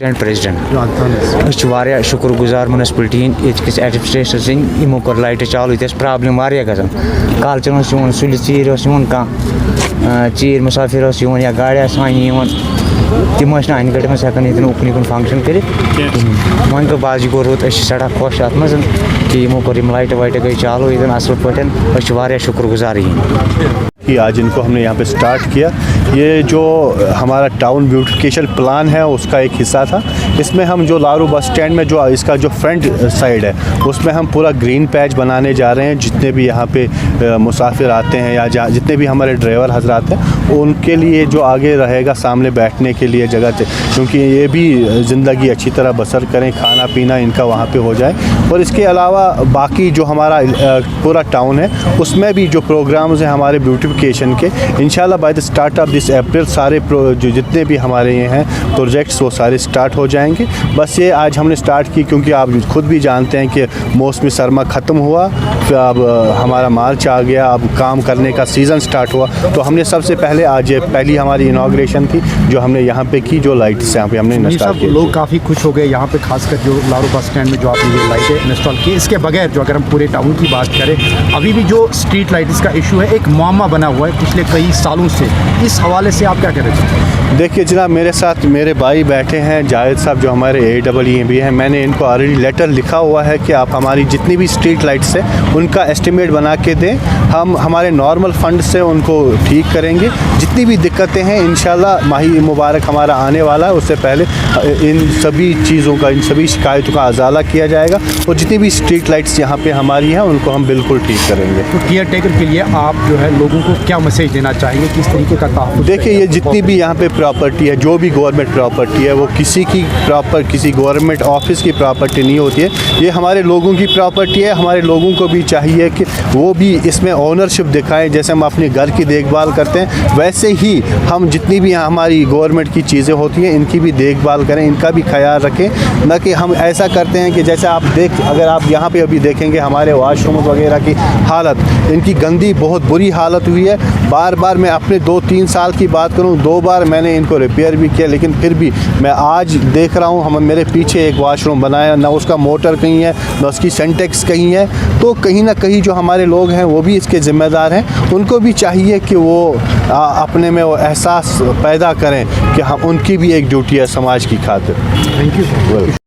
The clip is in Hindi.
प्रेसिडेंट शुक्रगुजार म्यूनसिपलिटी यस एडमिनिस्ट्रेशन यमो कोर लाइट चालू ये प्रॉब्लम गसान कालचन सुल चीर कह चीर मुसाफिर या गाड़ी सान तम अन गट मज हेन उकन उकन फंक्शन कर वो तो बाजी गो रुत सड़ा खुश अत मज कि यमो कोर लाइट वाइट गई चालू ये असल पे शुक्रगुजार कि आज इनको हमने यहाँ पे स्टार्ट किया। ये जो हमारा टाउन ब्यूटिफिकेशन प्लान है उसका एक हिस्सा था। इसमें हम जो लारू बस स्टैंड में जो इसका जो फ्रंट साइड है उसमें हम पूरा ग्रीन पैच बनाने जा रहे हैं। जितने भी यहाँ पे मुसाफिर आते हैं या जितने भी हमारे ड्राइवर हजरात हैं उनके लिए जो आगे रहेगा सामने बैठने के लिए जगह थे, क्योंकि ये भी ज़िंदगी अच्छी तरह बसर करें, खाना पीना इनका वहाँ पे हो जाए। और इसके अलावा बाकी जो हमारा पूरा टाउन है उसमें भी जो प्रोग्राम्स हैं हमारे ब्यूटिफिकेशन के, इंशाल्लाह by the start of this अप्रैल सारे जो जितने भी हमारे ये हैं प्रोजेक्ट्स वो सारे स्टार्ट हो जाएंगे। बस ये आज हमने स्टार्ट की क्योंकि आप खुद भी जानते हैं कि मौसमी सरमा ख़त्म हुआ, फिर अब हमारा मार्च आ गया, अब काम करने का सीज़न स्टार्ट हुआ। तो हमने सबसे पहले आज पहली हमारी इनाग्रेशन थी जो हमने यहाँ पे की, जो लाइट्स यहाँ पे हमने इंस्टॉल की। लोग काफ़ी खुश हो गए यहाँ पे, खासकर जो लारू बस स्टैंड में जो आपने ये लाइटें इंस्टॉल की। इसके बगैर जो अगर हम पूरे टाउन की बात करें, अभी भी जो स्ट्रीट लाइट्स का इशू है एक मामला बना हुआ है पिछले कई सालों से। इस हवाले से आप क्या कहना चाहते हैं? देखिए जनाब, मेरे साथ मेरे भाई बैठे हैं जाहिद साहब जो हमारे AEE भी हैं। मैंने इनको ऑलरेडी लेटर लिखा हुआ है कि आप हमारी जितनी भी स्ट्रीट लाइट्स है उनका एस्टिमेट बना के दें, हम हमारे नॉर्मल फंड से उनको ठीक करेंगे। जितनी भी दिक्कतें हैं इंशाल्लाह माही मुबारक हमारा आने वाला है, उससे पहले इन सभी चीज़ों का, इन सभी शिकायतों का अजाला किया जाएगा और जितनी भी स्ट्रीट लाइट्स यहाँ पे हमारी हैं उनको हम बिल्कुल ठीक करेंगे। तो केयर टेकर के लिए आप जो है लोगों को क्या मैसेज देना चाहेंगे, किस तरीके का तहफ़्फ़ुज़? देखिए ये जितनी भी यहाँ पे प्रॉपर्टी है, जो भी गवर्नमेंट प्रॉपर्टी है, वो किसी की किसी गवर्नमेंट ऑफिस की प्रॉपर्टी नहीं होती है, ये हमारे लोगों की प्रॉपर्टी है। हमारे लोगों को भी चाहिए कि वो भी इसमें ओनरशिप दिखाएं। जैसे हम अपने घर की देखभाल करते हैं वैसे ही हम जितनी भी हमारी गवर्नमेंट की चीज़ें होती हैं इनकी भी देखभाल करें, इनका भी ख्याल रखें। न कि हम ऐसा करते हैं कि जैसे आप अगर आप यहाँ पे अभी देखेंगे हमारे वाशरूम वगैरह की हालत, इनकी गंदी बहुत बुरी हालत हुई है। बार बार मैं अपने 2-3 साल की बात करूँ, 2 बार मैंने इनको रिपेयर भी किया, लेकिन फिर भी मैं आज देख रहा हूँ हम मेरे पीछे एक वाशरूम बनाया, ना उसका मोटर कहीं है ना उसकी सिंटेक्स कहीं है। तो कहीं ना कहीं जो हमारे लोग हैं वो भी इसके ज़िम्मेदार हैं। उनको भी चाहिए कि वो अपने में वो एहसास पैदा करें कि हम उनकी भी एक ड्यूटी है समाज की खातिर। Thank you.